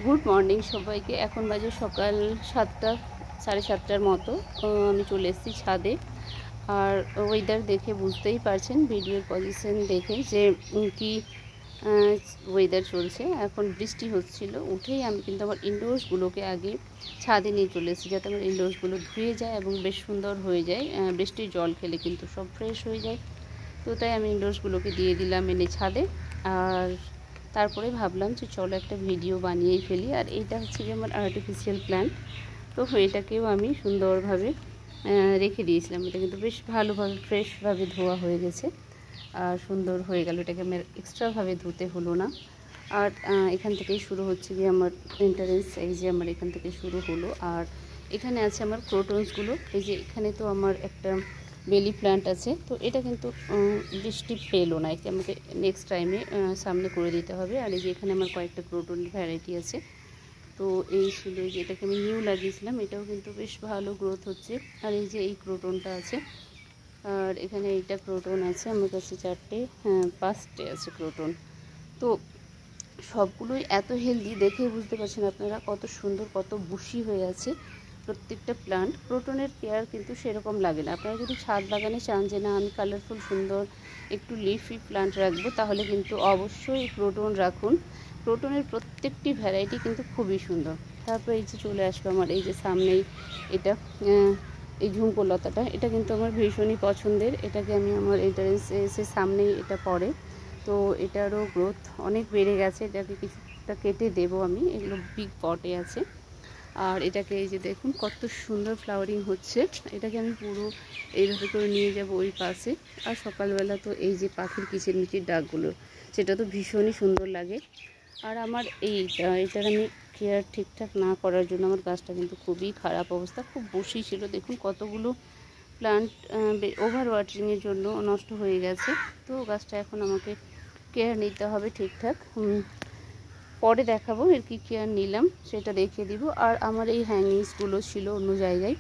Good morning সবাইকে। এখন বাজে সকাল 7টা, 7:30টার মতো। আমি চলে এসেছি ছাদে। আর ওয়েদার দেখে বুঝতেই পারছেন, ভিডিওর পজিশন দেখে যে কি ওয়েদার চলছে। এখন বৃষ্টি হচ্ছিল। উঠেই আমি কিন্তু আমার ইনডোর্সগুলোকে আগে ছাদে নিয়ে চলে এসেছি, যাতে আমার ইনডোর্সগুলো ধুয়ে যায় এবং বেশ সুন্দর হয়ে যায়। বৃষ্টির জল খেলে কিন্তু সব ফ্রেশ হয়ে যায়। তো তাই আমি ইনডোর্সগুলোকে দিয়ে দিলাম এনে ছাদে। আর তারপরে ভাবলাম যে চলো একটা ভিডিও বানিয়েই ফেলি। আর এইটা হচ্ছে যে আমার আর্টিফিশিয়াল প্ল্যান্ট। তো এটাকেও আমি সুন্দরভাবে রেখে দিয়েছিলাম। এটা কিন্তু বেশ ভালোভাবে ফ্রেশভাবে ধোয়া হয়ে গেছে আর সুন্দর হয়ে গেল। এটাকে আমার এক্সট্রাভাবে ধুতে হলো না। আর এখান থেকেই শুরু হচ্ছে যে আমার এন্টারেন্স। এই যে আমার এখান থেকে শুরু হলো। আর এখানে আছে আমার ক্রোটনসগুলো। এই যে এখানে তো আমার একটা বেলি প্ল্যান্ট আছে। তো এটা কিন্তু বৃষ্টি পেলো না, একে আমাকে নেক্সট টাইমে সামনে করে দিতে হবে। আর এই যে এখানে আমার কয়েকটা ক্রোটন ভ্যারাইটি আছে। তো এই ছিল যে এটাকে আমি নিউ লাগিয়েছিলাম, এটাও কিন্তু বেশ ভালো গ্রোথ হচ্ছে। আর এই যে এই ক্রোটনটা আছে, আর এখানে এইটা ক্রোটন আছে আমার কাছে 4টে, হ্যাঁ 5টে আছে ক্রোটন। তো সবগুলোই এত হেলদি, দেখেই বুঝতে পারছেন আপনারা কত সুন্দর, কত বুশি হয়ে আছে প্রত্যেকটা প্লান্ট। ক্রোটনের কেয়ার কিন্তু সেরকম লাগে না। আপনারা যদি ছাদ বাগানে চান যে না আমি কালারফুল সুন্দর একটু লিফি প্লান্ট রাখবো, তাহলে কিন্তু অবশ্যই ক্রোটন রাখুন। ক্রোটনের প্রত্যেকটি ভ্যারাইটি কিন্তু খুবই সুন্দর। তারপর এই যে চলে আসলো আমার এই যে সামনেই এটা, এই ঝুমকো লতাটা, এটা কিন্তু আমার ভীষণই পছন্দের। এটাকে আমি আমার এন্ট্রান্সের সামনেই এটা পড়ে। তো এটারও গ্রোথ অনেক বেড়ে গেছে। এটাকে কিছুটা কেটে দেবো আমি, এগুলো বিগ পটে আছে। আর এটাকে এই যে দেখুন কত সুন্দর ফ্লাওয়ারিং হচ্ছে। এটাকে আমি পুরো এইভাবে করে নিয়ে যাব ওই পাশে। আর সকালবেলা তো এই যে পাখির কিচিরমিচির ডাকগুলো, সেটা তো ভীষণই সুন্দর লাগে। আর আমার এটার আমি কেয়ার ঠিকঠাক না করার জন্য আমার গাছটা কিন্তু খুবই খারাপ অবস্থা, খুব বসি ছিল। দেখুন কতগুলো প্লান্ট ওভার ওয়াটারিংয়ের জন্য নষ্ট হয়ে গেছে। তো গাছটা এখন আমাকে কেয়ার নিতে হবে ঠিকঠাক। পরে দেখাবো এর কী কেয়ার নিলাম, সেটা দেখিয়ে দিব। আর আমার এই হ্যাঙ্গিংসগুলো ছিল অন্য জায়গায়,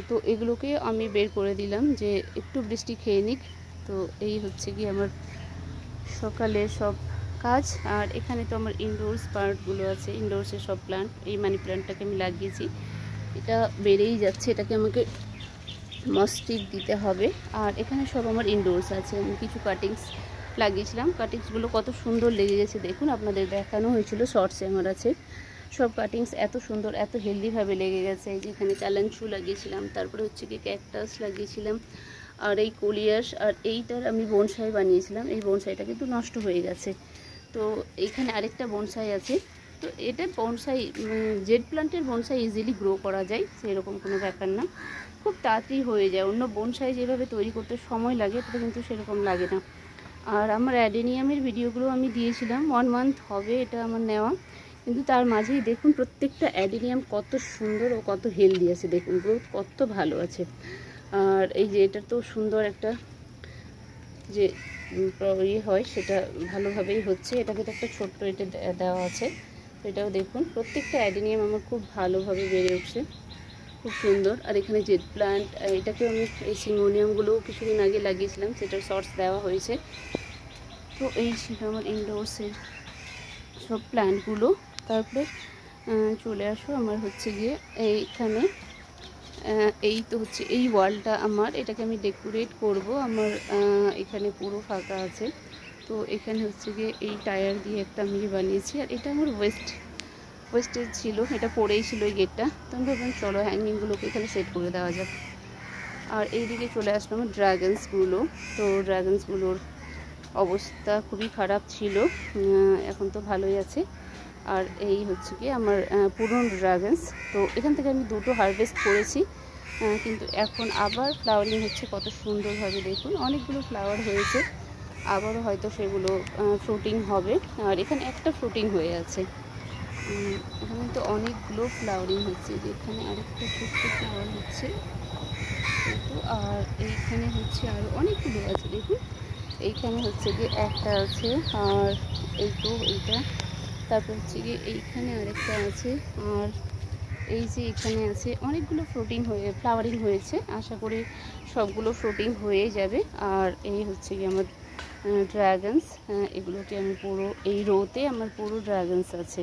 তো এগুলোকে আমি বের করে দিলাম যে একটু বৃষ্টি খেয়ে নিক। তো এই হচ্ছে কি আমার সকালে সব কাজ। আর এখানে তো আমার ইনডোরস পার্টগুলো আছে, ইনডোরসের সব প্ল্যান্ট। এই মানি প্ল্যান্টটাকে আমি লাগিয়েছি, এটা বেড়েই যাচ্ছে, এটাকে আমাকে মস্টিক দিতে হবে। আর এখানে সব আমার ইনডোরস আছে। আমি কিছু কাটিংস লাগিয়েছিলাম, কাটিংসগুলো কত সুন্দর লেগে গেছে দেখুন, আপনাদের দেখানো হয়েছিল শর্টসে আমার আছে। সব কাটিংস এত সুন্দর, এত হেলদিভাবে লেগে গেছে। এই যে এখানে ক্যালেন্ডু লাগিয়েছিলাম, তারপরে হচ্ছে কি ক্যাকটাস লাগিয়েছিলাম, আর এই কলিয়াস। আর এইটার আমি বনসাই বানিয়েছিলাম, এই বনসাইটা কিন্তু নষ্ট হয়ে গেছে। তো এইখানে আরেকটা বনসাই আছে। তো এটা বনসাই, জেড প্লান্টের বনসাই ইজিলি গ্রো করা যায়, সেরকম কোনো ব্যাপার না, খুব তাড়াতাড়ি হয়ে যায়। অন্য বনসাই যেভাবে তৈরি করতে সময় লাগে, এটা কিন্তু সেরকম লাগে না। আর আমার অ্যাডেনিয়ামের ভিডিওগুলো আমি দিয়েছিলাম, 1 মান্থ হবে এটা আমার নেওয়া। কিন্তু তার মাঝেই দেখুন প্রত্যেকটা অ্যাডেনিয়াম কত সুন্দর ও কত হেলদি আছে, দেখুন গ্রোথ কত ভালো আছে। আর এই যে এটা তো সুন্দর একটা যে ইয়ে হয়, সেটা ভালোভাবেই হচ্ছে। এটাকে তো একটা ছোট্ট এটা দেওয়া আছে, এটাও দেখুন প্রত্যেকটা অ্যাডেনিয়াম আমার খুব ভালোভাবে বেড়ে উঠছে, খুব সুন্দর। আর এখানে জেড প্লান্ট, এটাকেও আমি এই সিঙ্গোনিয়ামগুলো কিছুদিন আগে লাগিয়েছিলাম, সেটার শর্টস দেওয়া হয়েছে। তো এই ছিল আমার ইনডোরসের সব প্ল্যান্টগুলো। তারপরে চলে আসো আমার হচ্ছে গিয়ে এইখানে, এই তো হচ্ছে এই ওয়ালটা আমার, এটাকে আমি ডেকোরেট করব। আমার এখানে পুরো ফাঁকা আছে। তো এখানে হচ্ছে গিয়ে এই টায়ার দিয়ে একটা আমি বানিয়েছি। আর এটা আমার ওয়েস্টেজ ছিল, এটা পড়েই ছিল এই গেটটা। তো আমি ভাবলাম চলো হ্যাঙ্গিংগুলোকে এখানে সেট করে দেওয়া যাক। আর এই দিকে চলে আসলো আমার ড্রাগনসগুলো। তো ড্রাগনসগুলোর অবস্থা খুবই খারাপ ছিল, এখন তো ভালোই আছে। আর এই হচ্ছে কি আমার পুরনো ড্রাগনস। তো এখান থেকে আমি দুটো হারভেস্ট করেছি, কিন্তু এখন আবার ফ্লাওয়ারিং হচ্ছে কত সুন্দরভাবে, দেখুন অনেকগুলো ফ্লাওয়ার হয়েছে, আবারও হয়তো সেগুলো ফ্রুটিং হবে। আর এখানে একটা ফ্রুটিং হয়ে আছে, এখানে তো অনেকগুলো ফ্লাওয়ারিং হচ্ছে। যে এখানে আরেকটা ছোট্ট ফ্লাওয়ার হচ্ছে, তো আর এইখানে হচ্ছে আরও অনেকগুলো আছে দেখুন। এইখানে হচ্ছে গিয়ে একটা আছে, আর এই তো এইটা, তারপর হচ্ছে গিয়ে এইখানে আরেকটা আছে। আর এই যে এখানে আছে, অনেকগুলো ফ্লাওয়ারিং হয়েছে, আশা করি সবগুলো ফ্রুটিং হয়ে যাবে। আর এই হচ্ছে গিয়ে আমার ড্রাগনস, এগুলোকে আমি পুরো এই রোতে আমার পুরো ড্রাগনস আছে।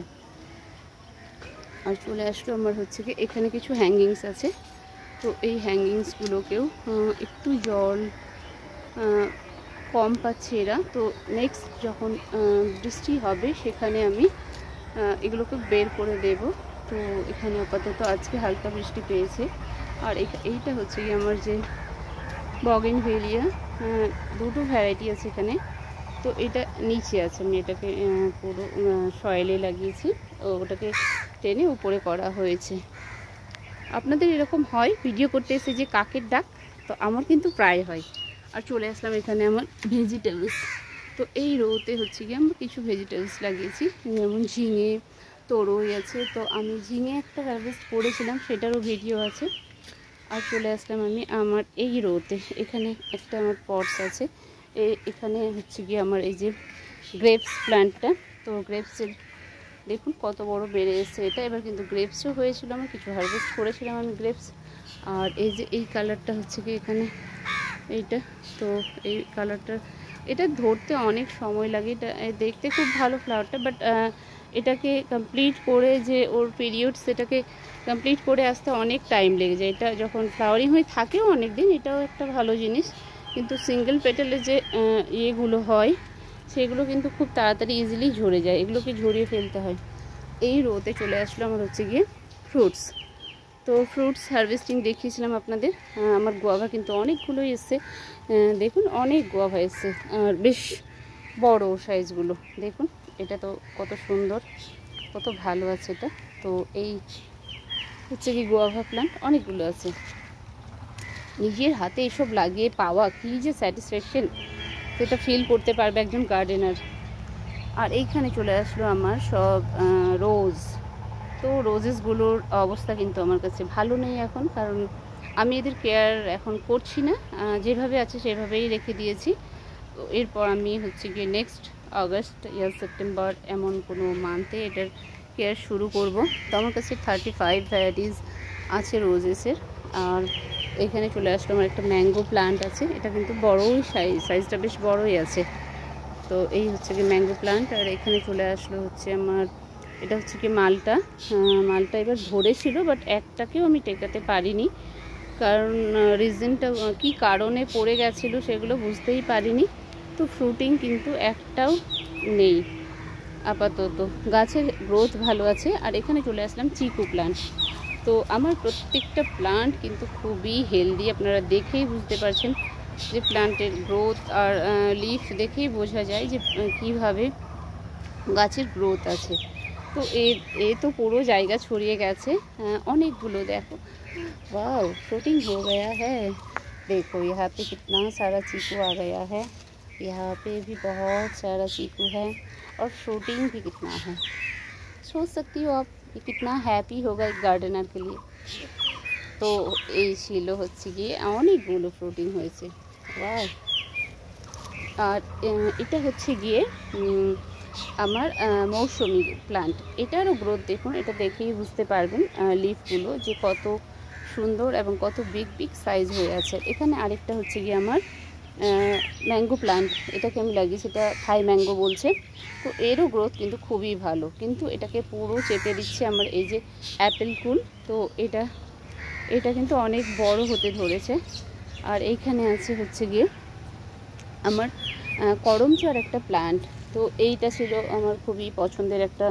আর চলে আসলো আমার হচ্ছে কি এখানে কিছু হ্যাঙ্গিংস আছে। তো এই হ্যাঙ্গিংসগুলোকেও একটু জল কম পাচ্ছে এরা। তো নেক্সট যখন বৃষ্টি হবে সেখানে আমি এগুলোকে বের করে দেব। তো এখানে আপাতত আজকে হালকা বৃষ্টি পেয়েছে। আর এইটা হচ্ছে কি আমার যে বগেনভেলিয়া, দুটো ভ্যারাইটি আছে এখানে। তো এটা নিচে আছে, আমি এটাকে পুরো সয়েলে লাগিয়েছি, ওটাকে টেনে উপরে করা হয়েছে। আপনাদের এরকম হয় ভিডিও করতে এসে যে কাকের ডাক? তো আমার কিন্তু প্রায় হয়। আর চলে আসলাম এখানে আমার ভেজিটেবলস। তো এই রোতে হচ্ছে গিয়ে আমরা কিছু ভেজিটেবলস লাগিয়েছি, যেমন ঝিঙে, তরই আছে। তো আমি ঝিঙে একটা হারভেস্ট করেছিলাম, সেটারও ভিডিও আছে। আর চলে আসলাম আমি আমার এই রোতে। এখানে একটা আমার পটস আছে, এখানে হচ্ছে গিয়ে আমার এই যে গ্রেপস প্ল্যান্টটা। তো গ্রেপসের দেখুন কত বড় বেড়ে এসেছে এটা। এবার কিন্তু গ্রেপসও হয়েছিল, আমার কিছু হারভেস্ট করেছিলাম আমি গ্রেপস। আর এই যে এই কালারটা হচ্ছে কি এখানে এইটা, তো এই কালারটা এটা ধরতে অনেক সময় লাগে। এটা দেখতে খুব ভালো ফ্লাওয়ারটা, বাট এটাকে কমপ্লিট করে যে ওর পিরিয়ড সেটাকে কমপ্লিট করে আসতে অনেক টাইম লেগে যায়। এটা যখন ফ্লাওয়ারিং হয়ে থাকেও অনেক দিন, এটাও একটা ভালো জিনিস। কিন্তু সিঙ্গেল পেটালে যে ইয়েগুলো হয় সেগুলো কিন্তু খুব তাড়াতাড়ি ইজিলি ঝরে যায়, এগুলোকে ঝরিয়ে ফেলতে হয়। এই রোতে চলে আসলো আমার হচ্ছে গিয়ে ফ্রুটস। তো ফ্রুটস হারভেস্টিং দেখিয়েছিলাম আপনাদের। আমার গোয়াভা কিন্তু অনেকগুলোই এসছে, দেখুন অনেক গোয়াভা এসছে, আর বেশ বড় সাইজগুলো দেখুন। এটা তো কত সুন্দর, কত ভালো আছে এটা। তো এই হচ্ছে কি গোয়াভা প্ল্যান্ট অনেকগুলো আছে। নিজের হাতে এসব লাগিয়ে পাওয়া কী যে স্যাটিসফ্যাকশন, সেটা ফিল করতে পারবে একজন গার্ডেনার। আর এইখানে চলে আসলো আমার সব রোজ। তো রোজেসগুলোর অবস্থা কিন্তু আমার কাছে ভালো নেই এখন, কারণ আমি এদের কেয়ার এখন করছি না, যেভাবে আছে সেভাবেই রেখে দিয়েছি। তো এরপর আমি হচ্ছে গিয়ে নেক্সট আগস্ট ইয়া সেপ্টেম্বর এমন কোনো মান্থে এটার কেয়ার শুরু করব। তো আমার কাছে 35 ভ্যারাইটিস আছে রোজেসের। আর এখানে চলে আসলো আমার একটা ম্যাঙ্গো প্লান্ট আছে, এটা কিন্তু বড়ই সাইজটা বেশ বড়ই আছে। তো এই হচ্ছে কি ম্যাঙ্গো প্লান্ট। আর এখানে চলে আসলো হচ্ছে আমার এটা হচ্ছে কি মালটা। মালটা এবার ধরেছিল, বাট একটাকেও আমি টেকাতে পারিনি, কারণ রিজনটা কি কারণে পড়ে গেছিলো সেগুলো বুঝতেই পারিনি। তো ফ্রুটিং কিন্তু একটাও নেই আপাতত, গাছের গ্রোথ ভালো আছে। আর এখানে চলে আসলাম চিকু প্লান্ট। তো আমার প্রত্যেকটা প্লান্ট কিন্তু খুবই হেলদি, আপনারা দেখেই বুঝতে পারছেন যে প্লান্টের গ্রোথ আর লিফ দেখেই বোঝা যায় যে কিভাবে গাছের গ্রোথ আছে। তো এ তো পুরো জায়গা ছড়িয়ে গেছে, অনেকগুলো দেখো। वाह फ्रूटिंग हो गया है, देखो यहाँ पे कितना सारा चीकू आ गया है, यहाँ पे भी बहुत सारा चीकू है, और फ्रूटिंग भी कितना है। सोच सकती हो आप कि कितना हैप्पी होगा एक गार्डनर के लिए। तो এই ছিল হচ্ছে গিয়ে অনেকগুলো ফ্রুটিং হয়েছে। ওয়াও। আর এটা হচ্ছে গিয়ে আমার মৌসুমি প্লান্ট। এটারও গ্রোথ দেখুন, এটা দেখেই বুঝতে পারবেন লিফগুলো যে কত সুন্দর এবং কত বিগ বিগ সাইজ হয়ে আছে। এখানে আরেকটা হচ্ছে গিয়ে আমার ম্যাঙ্গো প্লান্ট, এটাকে আমি লাগিয়েছি, এটা থাই ম্যাঙ্গো বলছে। তো এরও গ্রোথ কিন্তু খুবই ভালো, কিন্তু এটাকে পুরো চেপে দিচ্ছে আমার এই যে অ্যাপেল কুল। তো এটা কিন্তু অনেক বড় হতে ধরেছে। আর এইখানে আছে হচ্ছে গিয়ে আমার করমচার একটা প্লান্ট। তো এইটা ছিল আমার খুবই পছন্দের একটা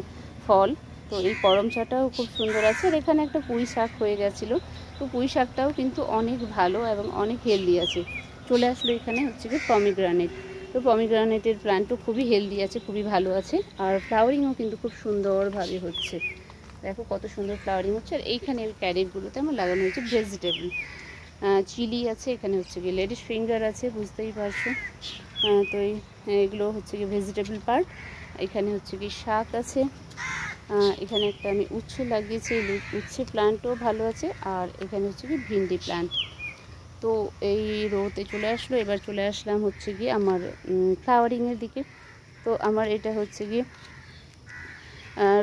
ফল। তো এই করমচাটাও খুব সুন্দর আছে। আর এখানে একটা পুঁই শাক হয়ে গেছিলো, তো পুঁই শাকটাও কিন্তু অনেক ভালো এবং অনেক হেলদি আছে। চলে আসলো এখানে হচ্ছে কি পমিগ্রানেট। তো পমিগ্রানেটের প্লান্টও খুবই হেলদি আছে, খুবই ভালো আছে। আর ফ্লাওয়ারিংও কিন্তু খুব সুন্দরভাবে হচ্ছে, দেখো কত সুন্দর ফ্লাওয়ারিং হচ্ছে। আর এইখানে ক্যারেটগুলোতে আমার লাগানো হয়েছে ভেজিটেবল, চিলি আছে, এখানে হচ্ছে কি লেডিস ফিঙ্গার আছে, বুঝতেই পারছো। তো এইগুলো হচ্ছে কি ভেজিটেবল পার্ট। এখানে হচ্ছে কি শাক আছে, এখানে একটা আমি উচ্ছে লাগিয়েছি, উচ্ছে প্লান্টও ভালো আছে। আর এখানে হচ্ছে কি ভিন্ডি প্লান্ট। তো এই রোতে চলে আসলো। এবার চলে আসলাম হচ্ছে গিয়ে আমার ফ্লাওয়ারিংয়ের দিকে। তো আমার এটা হচ্ছে গিয়ে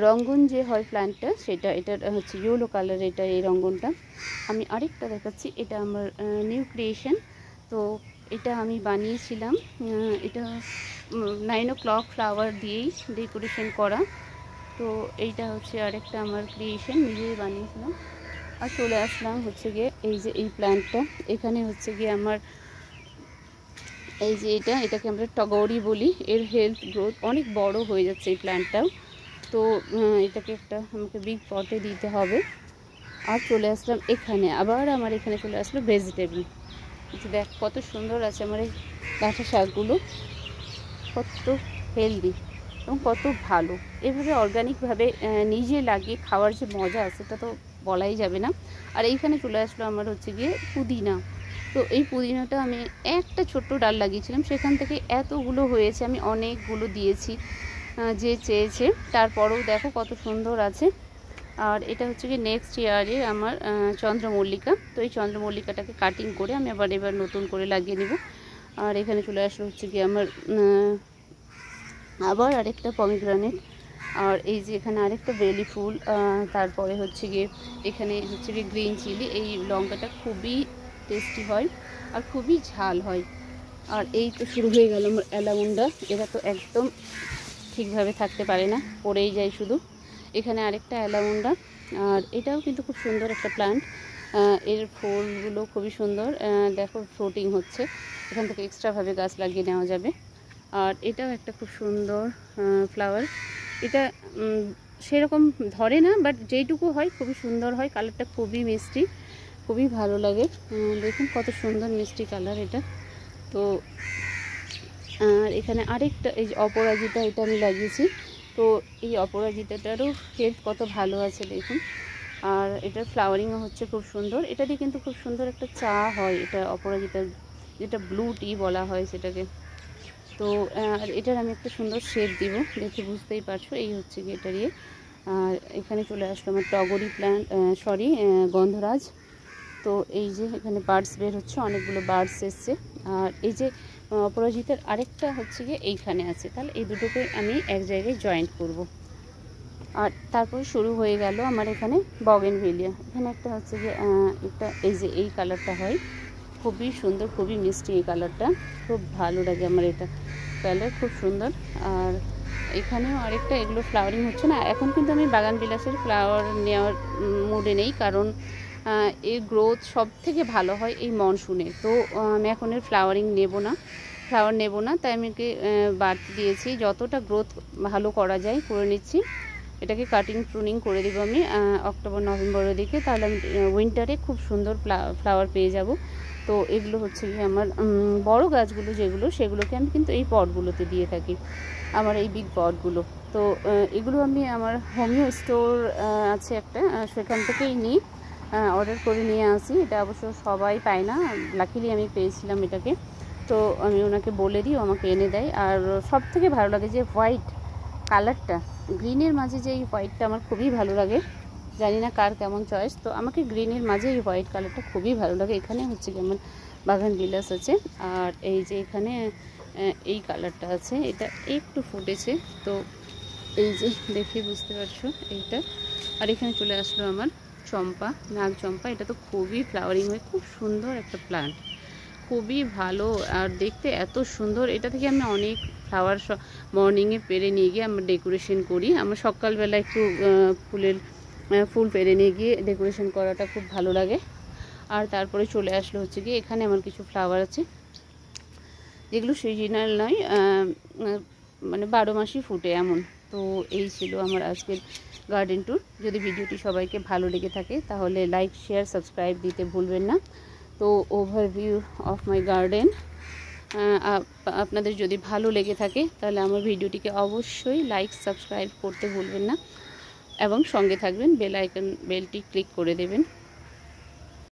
রঙ্গন যে হয় প্ল্যান্টটা, সেটা এটা হচ্ছে ইয়েলো কালার, এটা এই রঙ্গনটা। আমি আরেকটা দেখাচ্ছি, এটা আমার নিউ ক্রিয়েশন। তো এটা আমি বানিয়েছিলাম, এটা 9 o'clock ফ্লাওয়ার দিয়েই ডেকোরেশন করা। তো এইটা হচ্ছে আরেকটা আমার ক্রিয়েশন, নিজেই বানিয়েছিলাম। আর চলে আসলাম হচ্ছে গিয়ে এই যে এই প্ল্যান্টটা, এখানে হচ্ছে গিয়ে আমার এই যে এটাকে আমরা টগরি বলি। এর হেলথ গ্রোথ অনেক বড় হয়ে যাচ্ছে এই প্ল্যান্টটাও। তো এটাকে একটা আমাকে বিগ পটে দিতে হবে। আর চলে আসলাম এখানে, আবার আমার এখানে চলে আসলো ভেজিটেবল। দেখ কত সুন্দর আছে আমার এই ডাঁটা শাকগুলো, কত হেলদি এবং কত ভালো। এভাবে অর্গানিকভাবে নিজে লাগিয়ে খাওয়ার যে মজা আছে সেটা তো বলাই যাবে না। আর এইখানে চলে আসলো আমার হচ্ছে গিয়ে পুদিনা। তো এই পুদিনাটা আমি একটা ছোট্ট ডাল লাগিয়েছিলাম, সেখান থেকে এতগুলো হয়েছে, আমি অনেকগুলো দিয়েছি যে চেয়েছে, তারপরেও দেখো কত সুন্দর আছে। আর এটা হচ্ছে কি নেক্সট ইয়ারে আমার চন্দ্রমল্লিকা। তো এই চন্দ্রমল্লিকাটাকে কাটিং করে আমি এবার নতুন করে লাগিয়ে নেব। আর এখানে চলে আসলো হচ্ছে কি আমার আবার আরেকটা পমিগ্রানেট। আর এই যে এখানে আরেকটা বেলি ফুল। তারপরে হচ্ছে গিয়ে এখানে হচ্ছে গিয়ে গ্রিন চিলি। এই লঙ্কাটা খুবই টেস্টি হয় আর খুবই ঝাল হয়। আর এই তো শুরু হয়ে গেল আমার অ্যালামুন্ডা। এরা তো একদম ঠিকভাবে থাকতে পারে না, পড়েই যায় শুধু। এখানে আরেকটা অ্যালামুন্ডা, আর এটাও কিন্তু খুব সুন্দর একটা প্ল্যান্ট। এর ফুলগুলো খুবই সুন্দর, দেখো ফ্লোটিং হচ্ছে। এখান থেকে এক্সট্রাভাবে গাছ লাগিয়ে নেওয়া যাবে। আর এটাও একটা খুব সুন্দর ফ্লাওয়ার। এটা সেরকম ধরে না, বাট যেইটুকু হয় খুবই সুন্দর হয়। কালারটা খুবই মিষ্টি, খুবই ভালো লাগে। দেখুন কত সুন্দর মিষ্টি কালার এটা। তো আর এখানে আরেকটা এই যে অপরাজিতা, এটা আমি লাগিয়েছি। তো এই অপরাজিতাটারও হেলথ কত ভালো আছে দেখুন। আর এটার ফ্লাওয়ারিংও হচ্ছে খুব সুন্দর। এটা দিয়ে কিন্তু খুব সুন্দর একটা চা হয়, এটা অপরাজিতার, যেটা ব্লু টি বলা হয় সেটাকে। তো আর এটার আমি একটা সুন্দর শেড দিব, দেখে বুঝতেই পারছো। এই হচ্ছে কি এটা দিয়ে। আর এখানে চলে আসলো আমার টগরি প্ল্যান্ট, গন্ধরাজ। তো এই যে এখানে বার্ডস বের হচ্ছে, অনেকগুলো বার্ডস এসছে। আর এই যে অপরাজিতার আরেকটা হচ্ছে গিয়ে এইখানে আছে, তাহলে এই দুটোকে আমি এক জায়গায় জয়েন্ট করব। আর তারপরে শুরু হয়ে গেল আমার এখানে বগেনভেলিয়া। এখানে একটা হচ্ছে গিয়ে একটা এই যে এই কালারটা হয়, খুবই সুন্দর, খুবই মিষ্টি এই কালারটা, খুব ভালো লাগে আমার এটা কালার, খুব সুন্দর। আর এখানেও আরেকটা, এগুলো ফ্লাওয়ারিং হচ্ছে না এখন, কিন্তু আমি বাগান বিলাসের ফ্লাওয়ার নেওয়ার মুডে নেই, কারণ এর গ্রোথ সব থেকে ভালো হয় এই মনসুনে। তো আমি এখন এর ফ্লাওয়ার নেব না, তাই আমি বাড়তি দিয়েছি। যতটা গ্রোথ ভালো করা যায় করে নিচ্ছি। এটাকে কাটিং প্রুনিং করে দেবো আমি অক্টোবর নভেম্বরের দিকে, তাহলে আমি উইন্টারে খুব সুন্দর ফ্লাওয়ার পেয়ে যাব। তো এগুলো হচ্ছে কি আমার বড় গাছগুলো যেগুলো, সেগুলোকে আমি কিন্তু এই পটগুলোতে দিয়ে থাকি, আমার এই বিগ পটগুলো। তো এগুলো আমি আমার হোমিও স্টোর আছে একটা, সেখান থেকেই নিই, অর্ডার করে নিয়ে আসি। এটা অবশ্য সবাই পায় না, লাকিলি আমি পেয়েছিলাম এটাকে। তো আমি ওনাকে বলে দিই, ও আমাকে এনে দেয়। আর সব থেকে ভালো লাগে যে হোয়াইট কালারটা, গ্রিনের মাঝে যে এই হোয়াইটটা আমার খুবই ভালো লাগে। জানি না কার কেমন চয়েস, তো আমাকে গ্রিনের মাঝে এই হোয়াইট কালারটা খুবই ভালো লাগে। এখানে হচ্ছে কি আমার বাগান বিলাস আছে। আর এই যে এখানে এই কালারটা আছে, এটা একটু ফুটেছে, তো এই যে দেখে বুঝতে পারছো এইটা। আর এখানে চলে আসলো আমার চম্পা, নাগ চম্পা। এটা তো খুবই ফ্লাওয়ারিং হয়, খুব সুন্দর একটা প্লান্ট, খুবই ভালো আর দেখতে এত সুন্দর। এটা থেকে আমি অনেক ফ্লাওয়ার মর্নিংয়ে পেরে নিয়ে গিয়ে আমরা ডেকোরেশন করি। আমার সকালবেলা একটু ফুল পেরে নিয়ে গিয়ে ডেকোরেশন করাটা খুব ভালো লাগে। আর তারপরে চলে আসলো হচ্ছে গিয়ে এখানে আমার কিছু ফ্লাওয়ার আছে যেগুলো সিজনাল নয়, মানে 12 মাসই ফুটে এমন। তো এই ছিল আমার আজকের গার্ডেন ট্যুর। যদি ভিডিওটি সবাইকে ভালো লেগে থাকে তাহলে লাইক, শেয়ার, সাবস্ক্রাইব দিতে ভুলবেন না। তো ওভারভিউ অফ মাই গার্ডেন আপনাদের যদি ভালো লেগে থাকে তাহলে আমার ভিডিওটিকে অবশ্যই লাইক, সাবস্ক্রাইব করতে ভুলবেন না এবং সঙ্গে থাকবেন, বেলটি ক্লিক করে দেবেন।